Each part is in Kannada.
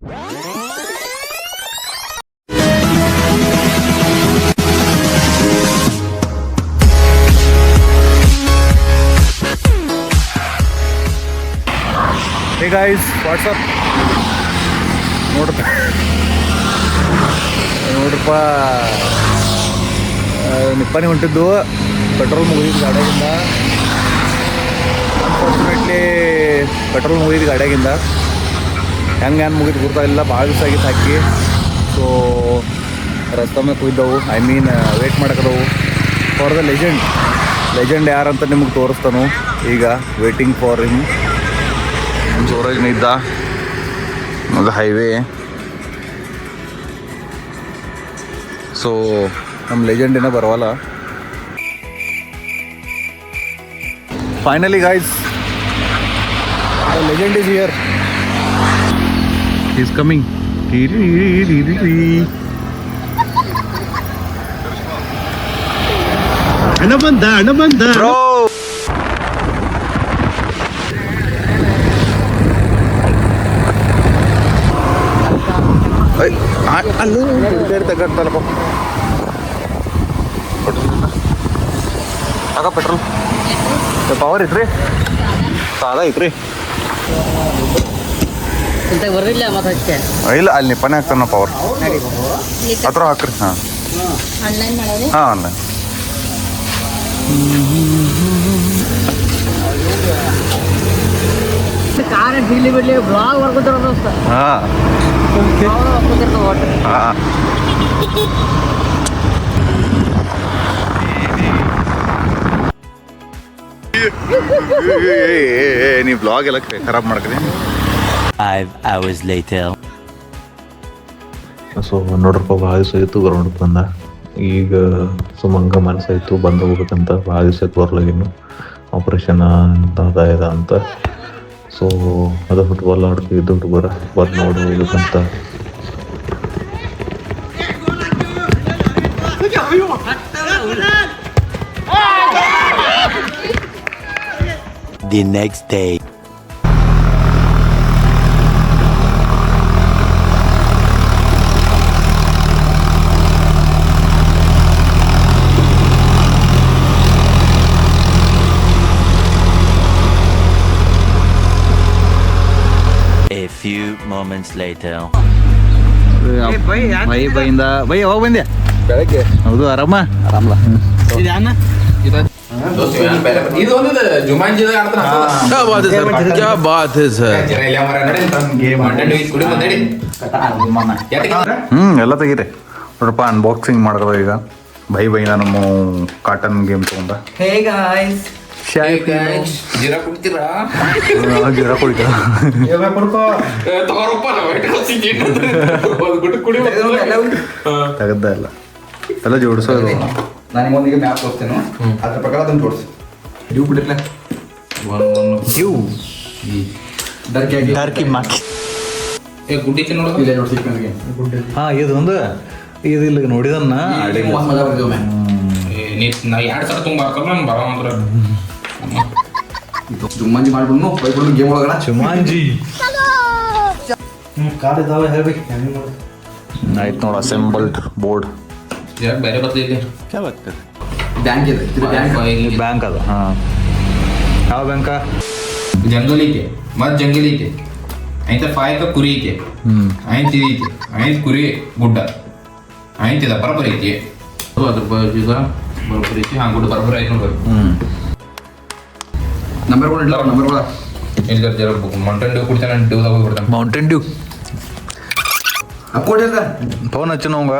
ಹೇ ಗಾಯ್ಸ್, ವಾಟ್ಸಪ್ ನೋಡ್ರಪ್ಪ ನಿಪ್ಪಾನಿ ಹೊಂಟಿದ್ದು. ಪೆಟ್ರೋಲ್ ಮುಗಿದಿದ್ದು ಗಾಡಿಯಾಗಿಂದ. ಅನ್ಫಾರ್ಚುನೇಟ್ಲಿ ಪೆಟ್ರೋಲ್ ಮುಗಿದಿದ್ದು ಗಾಡಿಯಾಗಿಂದ. ಹೆಂಗೆ ಮುಗಿದು ಗೊತ್ತಾಗಿಲ್ಲ, ಭಾಳ ದಿವಸ ಆಗಿತ್ತು ಹಾಕಿ. ಸೊ ರಸ್ತೆ ಮೇಲೆ ಕುಯ್ದವು, ಐ ಮೀನ್ ವೇಟ್ ಮಾಡಕ್ಕದವು ಫಾರ್ ದ ಲೆಜೆಂಡ್ ಯಾರಂತ ನಿಮಗೆ ತೋರಿಸ್ತಾನು ಈಗ. Waiting for him. ಜೋರಾಗಿ ಇದ್ದ ಅದು ಹೈವೇ. ಸೊ ನಮ್ಮ ಲೆಜೆಂಡ್ ಏನೋ ಬರವಲ್ಲ. Finally guys, the legend is here. Is coming. ಹಣ ಬಂದ ಬ್ರೋ. ಅಲ್ಲೂ ತಗಡ್ತಾರಪ್ಪ. ಆಗ ಪೆಟ್ರೋಲ್ ಪವರ್ ಐತ್ರಿ, ಸಾದಾ ಐತ್ರಿ. ಇಲ್ಲ, ಅಲ್ಲಿ ನಿಪ್ಪಾನೆ ಹಾಕ್ತಾನ ಪವರ್ ಹತ್ರ ಹಾಕ್ರಿ. ಹಾಂ ಹಾಂ, ಆನ್ಲೈನ್. ನೀವು ಬ್ಲಾಗ್ ಎಲ್ಲ ಖರಾಬ್ ಮಾಡ್ತೀನಿ. 5 hours later. ಸೊ ನೋಡ್ರಪ್ಪ, ಭಾಳ ದಿವಸ ಆಯಿತು ಗ್ರೌಂಡ್ಗೆ ಬಂದ. ಈಗ ಸುಮಂಗ ಮನಸ್ಸಾಯಿತು ಬಂದು ಹೋಗ್ಬೇಕಂತ. ಭಾಳ ದಿವಸ ಬರ್ಲಾಗಿನ್ನು ಆಪ್ರೇಷನ್ ಅಂತ ಅದ ಅಂತ. ಸೊ ಅದು ಫುಟ್ಬಾಲ್ ಆಡ್ತಿದ್ದು ಹುಡುಗರ ಬಂದು ನೋಡಿ ಹೋಗ್ಬೇಕಂತ. The next day. A few moments later. ಬೈಯಿಂದ ಯಾವಾಗ ಬಂದೆ? ಬೆಳಗ್ಗೆ. ಹೌದು, ಆರಾಮಲ್ಲ. ಎಲ್ಲ ತೆಗೀರಿ ನೋಡಪ್ಪ. ಅನ್ಬಾಕ್ಸಿಂಗ್ ಮಾಡಿದ್ರು ಈಗ. ಬೈನ ನಮ್ಮ ಕಾಟನ್ ಗೇಮ್ ತಗೊಂಡ. ಜೀರಾ ಕುಡಿತೀರಾ? ತೆಗದ್ದ ಎಲ್ಲ ಜೋಡಿಸೋದು. ನಾನು ನಿಮಗೆ ಮ್ಯಾಪ್ ತೋರಿಸ್ತೇನೆ, ಅದ್ರ ಪ್ರಕಾರ ಅದನ್ನು ಜೋಡಿಸಿ. ಇವು ಬಿಡಿರ್ಲ ಹಾಂ, ಇದೊಂದು ಇದಿಲ್ಲ ನೋಡಿದನ್ನ ಜುಮ್ಮಾಂಜಿ ಮಾಡ್ಬಿಡ್ನು ಬೈಬಿಡ್ನು ಗೇಮ್ ಒಳಗಣ. ಚುಮಾಂಜಿ ಕಾರ್ ಇದಾವೆ ಹೇಳ್ಬೇಕು. ಆಯ್ತು ನೋಡಿ, ಅಸೆಂಬಲ್ಡ್ ಬೋರ್ಡ್. ಬೇರೆ ಬರ್ತೈತಿ. ಬ್ಯಾಂಕ್ ಇದೆ, ಇದು ಬ್ಯಾಂಕ್ ಅದು. ಹಾಂ, ಯಾವ ಬ್ಯಾಂಕ? जंगल ಐತೆ, ಮತ್ತು ಜಂಗಲ್ ಐತೆ. ಆಯ್ತಾ ಪಾಯಕ ಕುರಿ ಐತೆ, ಆಯ್ತು ಇದು ಐತೆ, ಆಯ್ತು ಕುರಿ ಗುಡ್ಡ, ಆಯ್ತಿದ ಬರಬರ್ ಐತಿ. ಅದ್ರ ಈಗ ಬರಬರ್ ಐತಿ. ಹಾಂ, ಗುಡ್ಡ ಬರಬರ್ ಆಯ್ತು ನೋಡ್ರಿ. ನಂಬರ್ಗಳು ಇಡ್ಲ, ನಂಬರ್ಗಳ ಇಲ್ಲ ಜರ ಮೌಂಟೇನ್ ಡ್ಯೂ ಕುಡ್ತಾನೆ, ಡ್ಯೂದಾಗ ಹೋಗ್ಬಿಡ್ತಾನೆ. ಮೌಂಟೇನ್ ಡ್ಯೂ ಅಕ್ಕೋಡಿಲ್ಲ ಫೋನ್ ಹಚ್ಚು ನಮ್ಗ.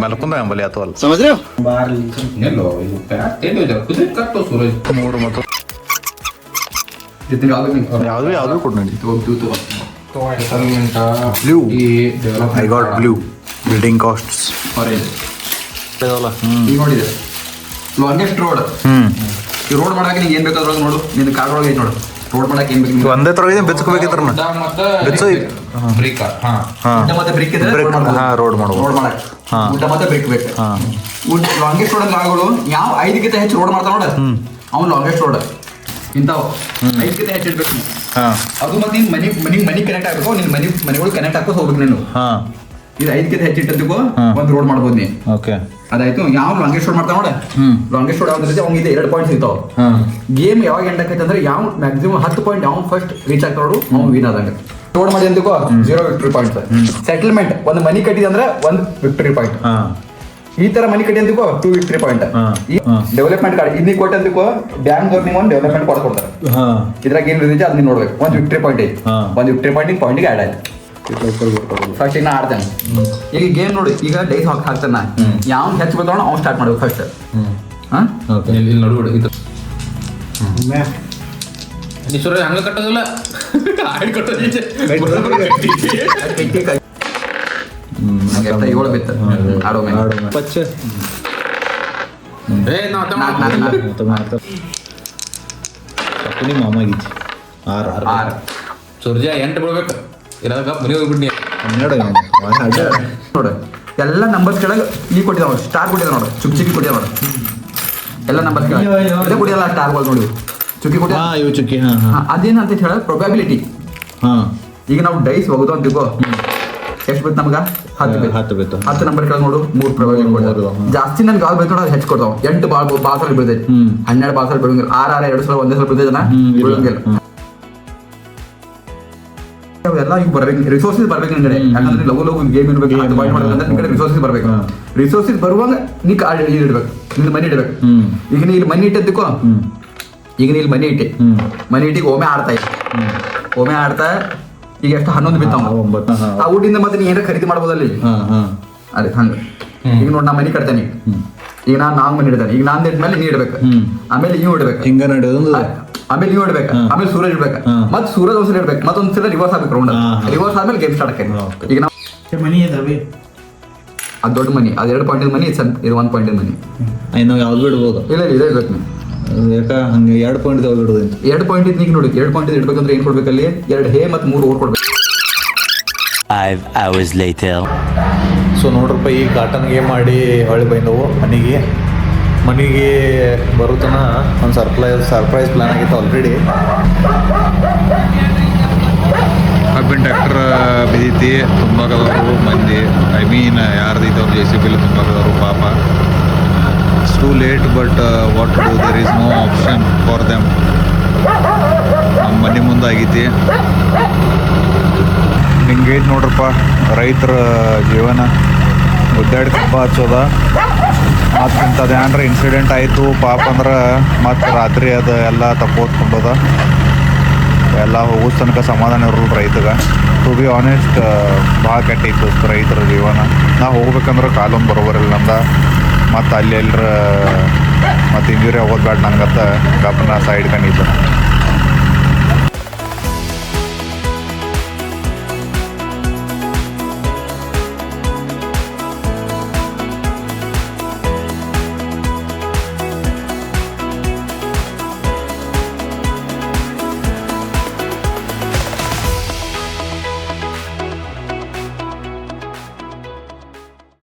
ಮಲ್ಕೊಂಡ ಅಂಬಲಿ ಆತವಲ್ಲ ಎಲ್ಲೋ ಇದು ಪ್ಯಾಟೆಲ್ಲೋ ಜರ ಕುದುರೆ ಕಟ್ಟೋ ಸೂರಜ್ ಮೂರು ಮತ್ತು ಜೊತೆಗೆ ಯಾವ್ದು ಕೊಡ್ ನೋಡಿ. Blue I got blue. Building costs orange ಇದಾವಲ್ಲ. ಈಗ ನೋಡಿದೆ ಲಾಂಗೆಸ್ಟ್ ರೋಡ್. ಈ ರೋಡ್ ಮಾಡಕ್ಕೆ ನಿಂಗೆ ಏನು ಬೇಕಾದ್ರೂ ನೋಡು, ನಿನ್ನ ಕಾರ್ ಒಳಗೆ ಐತೆ ನೋಡು. ರೋಡ್ ಮಾಡಕ್ಕೆ ಏನು ಬೇಕು ಒಂದೇ ತರ ಇದೆ, ಬೆಚ್ಚಬೇಕಿದ್ರ ಬೆಚ್ಚ ಬ್ರೇಕ್. ಮತ್ತೆ ಬ್ರೇಕ್ ಇದೆ. ರೋಡ್ ಮಾಡ್ಬೋದು. ರೋಡ್ ಮಾಡಕ್ಕೆ ಊಟ ಮತ್ತೆ ಬ್ರೇಕ್ ಬೇಕು. ಲಾಂಗೆಸ್ಟ್ ರೋಡ್ ಗಾಡಿಗಳು ಯಾವ 5ಕ್ಕಿಂತ ಹೆಚ್ಚು ರೋಡ್ ಮಾಡ್ತಾವ ನೋಡ, ಅವ್ನು ಲಾಂಗೆಸ್ಟ್ ರೋಡ್. ಇಂಥವು 5 ಹೆಚ್ಚಿಡ್ಬೇಕು ನೀವು. ಹಾಂ ಅದು ಮತ್ತೆ ನೀನು ಮನಿ ಕನೆಕ್ಟ್ ಆಗಬೇಕು, ನಿನ್ನ ಮನೆಗಳು ಕನೆಕ್ಟ್ ಹಾಕೋದು ಹೋಗ್ಬೇಕು ನೀನು. ಹಾಂ ಇದು 5 ಹೆಚ್ಚಿಟ್ಟಿದ್ದಕ್ಕೂ ಹಾ. ಒಂದು ರೋಡ್ ಮಾಡ್ಬೋದು ನೀ. ಓಕೆ ಅದಾಯ್ತು. ಯಾವ ಲಾಂಗೆಸ್ಟ್ ರೋಡ್ ಮಾಡ್ತಾವ ನೋಡ, ಲಾಂಗೆಸ್ಟ್ ರೋಡ್ ಯಾವ್ದು ಅವ್ನಿಗೆ ಇದೆ 2 ಪಾಯಿಂಟ್ಸ್ ಸಿಗ್ತಾವ. ಹಾಂ ಗೇಮ್ ಯಾವಾಗ ಎಂಡ್ ಆಕೈತೆ ಅಂದ್ರೆ ಯಾವ ಮ್ಯಾಕ್ಸಿಮಮ್ 10 ಪಾಯಿಂಟ್ ಯಾವ ಫಸ್ಟ್ ರೀಚ್ ಆಗ್ತಾವ ಅವ್ನು ವಿನ್ ಆದಂಗೆ. ರೋಡ್ ಮಾಡಿ ಅಂತಿಕೋ 0 ವಿಕ್ಟರಿ ಪಾಯಿಂಟ್ಸ್. ಸೆಟಲ್ಮೆಂಟ್ ಒಂದು ಮನಿ ಕಟ್ಟಿದೆ ಅಂದ್ರೆ 1 ವಿಕ್ಟರಿ ಪಾಯಿಂಟ್. ಹಾಂ ಈ ತರ ಮನಿ ಕಟ್ಟಿ ಅಂತಿಕೋ 2 ವಿಕ್ಟರಿ ಪಾಯಿಂಟ್. ಈ ಹಾ. ಡೆವಲಪ್ಮೆಂಟ್ ಕಾರ್ಡ್ ಇನ್ನಿ ಕೊಟ್ಟು ಅಂತಿಕೋ ಬ್ಯಾಂಕ್ ಅವ್ರು ನಿಮ್ಗೆ ಒಂದು ಡೆವಲಪ್ಮೆಂಟ್ ಕಾರ್ಡ್ ಕೊಡ್ತಾರೆ. ಹಾಂ ಇದ್ರಾಗ ಏನ್ ಇರುತ್ತೆ ಅದನ್ನ ನೋಡ್ಬೇಕು. 1 ವಿಕ್ಟರಿ ಪಾಯಿಂಟ್ ಐತಿ, ಹಾ. 1 ವಿಕ್ಟರಿ ಪಾಯಿಂಟಿಗೆ ಆ್ಯಡ್ ಆಯ್ತು. ಫಸ್ಟ್ ಈಗ ನಾ ಆಡ್ತೇನೆ. ಈಗ ಗೇಮ್ ನೋಡಿ, ಈಗ ಡೈಸ್ ಹಾಕ್ತಾನ, ಯಾವ ಹೆಚ್ಚು ಬರ್ತಾವ ಅವ್ನು ಸ್ಟಾರ್ಟ್ ಮಾಡ್ಬೇಕು ಫಸ್ಟ್. ಹಾಂ ಓಕೆ ಇಲ್ಲಿ ನೋಡ್ಬಿಡು ಇದು ನೀ ಸುರ ಹಂಗ ಕಟ್ಟೋದಿಲ್ಲ ಆಡ್ ಕಟ್ಟೋದು ಈಚೆ. ಏಳು ಬಿತ್ತು ಆಡೋ ಮೇಲೆ ಪಚ್ಚ ಏ ನಾ ಅರ್ಥ ನಾಲ್ಕು ಮಾಡ್ತೀನಿ. ನಾಲ್ಕು ತಪ್ಪು ನಿಮ್ಮ ಅಮ್ಮಾಗಿಚ್ಚಿ 6 ಆರು ಸೂರ್ಯ 8 ಬಿಡ್ಬೇಕು, ಇರೋದಾಗ ಮನೆ ಹೋಗ್ಬಿಡ್ನಿ. 12 ನೋಡು ಎಲ್ಲ ನಂಬರ್ಸ್ ಕೆಳಗೆ ಈ ಕೊಟ್ಟಿದ್ದಾವ, ಸ್ಟಾರ್ ಕೊಟ್ಟಿದ್ದಾವ ನೋಡು, ಚುಕ್ಕಿ ಕೊಟ್ಟಿದ್ದಾವ ನೋಡು. ಎಲ್ಲ ನಂಬರ್ಸ್ ಕೆಳಗೆ ಕೊಟ್ಟಿಲ್ಲ ಸ್ಟಾರ್ಗಳು ನೋಡಿ, ಚುಕ್ಕಿ ಕೊಟ್ಟಿದ್ದ. ಹಾಂ ಇವು ಚುಕ್ಕಿ ಹಾಂ ಹಾಂ ಅದೇನಂತ ಹೇಳ ಪ್ರೊಬ್ಯಾಬಿಲಿಟಿ. ಹಾಂ ಈಗ ನಾವು ಡೈಸ್ ಹೋಗೋದು ಅಂತಿಕೋ, ಎಷ್ಟು ಬೇಕು ನಮ್ಗೆ 10 ಬೇಕು. 10 ಬೇಕು. 10 ನಂಬರ್ ಕೆಳಗೆ ನೋಡು 3 ಪ್ರೊಬ್ಯಾಬಿಲಿಟಿ ಕೊಡ್ತಾರೆ. ಜಾಸ್ತಿ ನನ್ಗೆ ಗಾಲ್ ಬೇಕು ನೋಡು ಹೆಚ್ಚು ಕೊಡ್ತಾವ. 8 ಬಾಲ್ಸಲ್ಲಿ ಬೀಳ್ತೈತಿ, 12 ಬಾಲ್ಸಲ್ಲಿ ಬೀಳಂಗಿಲ್ಲ. 6 2 ಸಲ ಒಂದೇ ಸಲ ಬೀಳ್ತೈತನ ಬೀಳಂಗಿಲ್ಲ. ಅವೆಲ್ಲ ಈಗ ಬರ್ಬೇಕು, ರಿಸೋರ್ಸಸ್ ಬರ್ಬೇಕು ನಿನ್ ಕಡೆ. ಯಾಕಂದ್ರೆ ಲಗು ಗೇಮ್ ಇರ್ಬೇಕು, ಪಾಯಿಂಟ್ ಮಾಡ್ಬೇಕಂದ್ರೆ ನಿನ್ ಕಡೆ ರಿಸೋರ್ಸಸ್ ಬರ್ಬೇಕು. ರಿಸೋರ್ಸಸ್ ಬರುವಾಗ ನೀ ಇಡ್ಬೇಕು, ನಿನ್ನ ಮನಿ ಇಡ್ಬೇಕು. ಈಗ ನೀ ಇಲ್ಲಿ ಮನಿ ಇಟ್ಟಿದ್ದಕ್ಕೋ, ಈಗ ನೀ ಇಲ್ಲಿ ಮನಿ ಇಟ್ಟಿ, ಮನಿ ಇಟ್ಟಿಗೆ ಒಮ್ಮೆ ಆಡ್ತಾ ಇತ್ತು, ಒಮ್ಮೆ ಆಡ್ತಾ ಈಗ ಎಷ್ಟು 11 ಬಿತ್ತಾವ. 9 ಹಾಂ ಆ ಊಟಿಂದ ಮತ್ತೆ ನೀ ಏನಾರ ಖರೀದಿ ಮಾಡ್ಬೋದಲ್ಲಿ. ಹಾಂ ಹಾಂ ಅದೇ ಹಂಗೆ. ಈಗ ನೋಡಿ ನಾ ಮನಿ ಕಟ್ತೇನೆ, ಈಗ ನಾನು ಮನಿ ಇಡ್ತೇನೆ. ಈಗ ನಾನು ಇಟ್ಮೇಲೆ ನೀ ಇಡ್ಬೇಕು, ಆಮೇಲೆ ನೀವು ಇಡ್ಬೇಕು, ಹಿಂಗ ನಡೆಯೋದು. ಆಮೇಲೆ ನೀವು ಇಡ್ಬೇಕು, ಆಮೇಲೆ ಸೂರಜ್ ಇಡ್ಬೇಕು, ಮತ್ತೆ ಸೂರಜ್ ಒಂದ್ಸಲ ಇಡ್ಬೇಕು, ಮತ್ತೊಂದ್ಸಲ ರಿವರ್ಸ್ ಆಗ್ಬೇಕು ರೌಂಡ್. ರಿವರ್ಸ್ ಆದ್ಮೇಲೆ ಗೇಮ್ ಸ್ಟಾರ್ಟ್ ಆಕೈತಿ. ಈಗ ನಾವು ಮನಿ ಅದಾವೆ, ಅದು ದೊಡ್ಡ ಮನಿ, ಅದು 2 ಪಾಯಿಂಟ್ ಮನಿ, ಇದು 1 ಪಾಯಿಂಟ್ ಮನಿ. ನಾವು ಯಾವ್ದು ಬಿಡ್ಬೋದು? ಇಲ್ಲ ಇದೇ ಇರ್ಬೇಕು ನೀವು. ಯಾಕ ಹಂಗೆ 2 ಪಾಯಿಂಟ್ ಯಾವ್ದು ಬಿಡೋದು? 2 ಪಾಯಿಂಟ್ ಇದ್ ಈಗ ನೋಡಿ, 2 ಪಾಯಿಂಟ್ ಇಡ್ಬೇಕಂದ್ರೆ ಏನ್ ಕೊಡ್ಬೇಕಲ್ಲಿ? 2 ಹೇ ಮತ್ತು 3 ಓವರ್ ಕೊಡ್ಬೇಕು. 5 hours later. ಸೊ ನೋಡ್ರಪ್ಪ, ಈ ಕಾಟನ್ ಗೇಮ್ ಮಾಡಿ ಹೊಳ್ಳಿ ಬಂದವು ಮನೆಗೆ ಬರುತ್ತನ ಒಂದು ಸರ್ಪ್ರೈಸ್ ಪ್ಲಾನ್ ಆಗಿತ್ತು ಆಲ್ರೆಡಿ. ಕಬ್ಬಿನ ಟ್ರ್ಯಾಕ್ಟರ್ ಬಿದ್ದೈತಿ, ತುಂಬಾಕದವರು ಮಂದಿ. ಐ ಮೀನ್ ಯಾರ್ದೈತೆ ಒಂದು JCB ತುಂಬಾಕದವರು ಪಾಪ. It's too late, but what to do, there is no option for them. ನಮ್ಮ ಮನೆ ಮುಂದೆ ಆಗೈತಿ. ಹಿಂಗೈತೆ ನೋಡ್ರಪ್ಪ ರೈತರ ಜೀವನ. ಉದ್ದಾಡಿ ಕಬ್ಬ ಹಚ್ಚೋದ, ಮತ್ತು ಇಂಥದ್ದು ಏನಾರ ಇನ್ಸಿಡೆಂಟ್ ಆಯಿತು ಪಾಪ ಅಂದ್ರೆ ಮತ್ತು ರಾತ್ರಿ ಅದು ಎಲ್ಲ ತಪ್ಪೋದ್ಕೊಂಡೋದ. ಎಲ್ಲ ಹೋಗೋ ತನಕ ಸಮಾಧಾನ ಇರಲ್ಲ ರೈತಗೆ. ಟು ಬಿ ಆನೆಸ್ಟ್, ಭಾಳ ಕೆಟ್ಟೈತು ರೈತರ ಜೀವನ. ನಾವು ಹೋಗ್ಬೇಕಂದ್ರೆ ಕಾಲೊಂದು ಬರೋಬರಿಲ್ಲ ನಮ್ದ. ಮತ್ತು ಅಲ್ಲಿ ಎಲ್ಲರ ಮತ್ತು ಇಂಜುರಿ ಆಗೋದು ಬೇಡ ನಂಗತ್ತ ಕಬ್ಬನ ಸೈಡ್ ಕಂಡಿದ್ದು.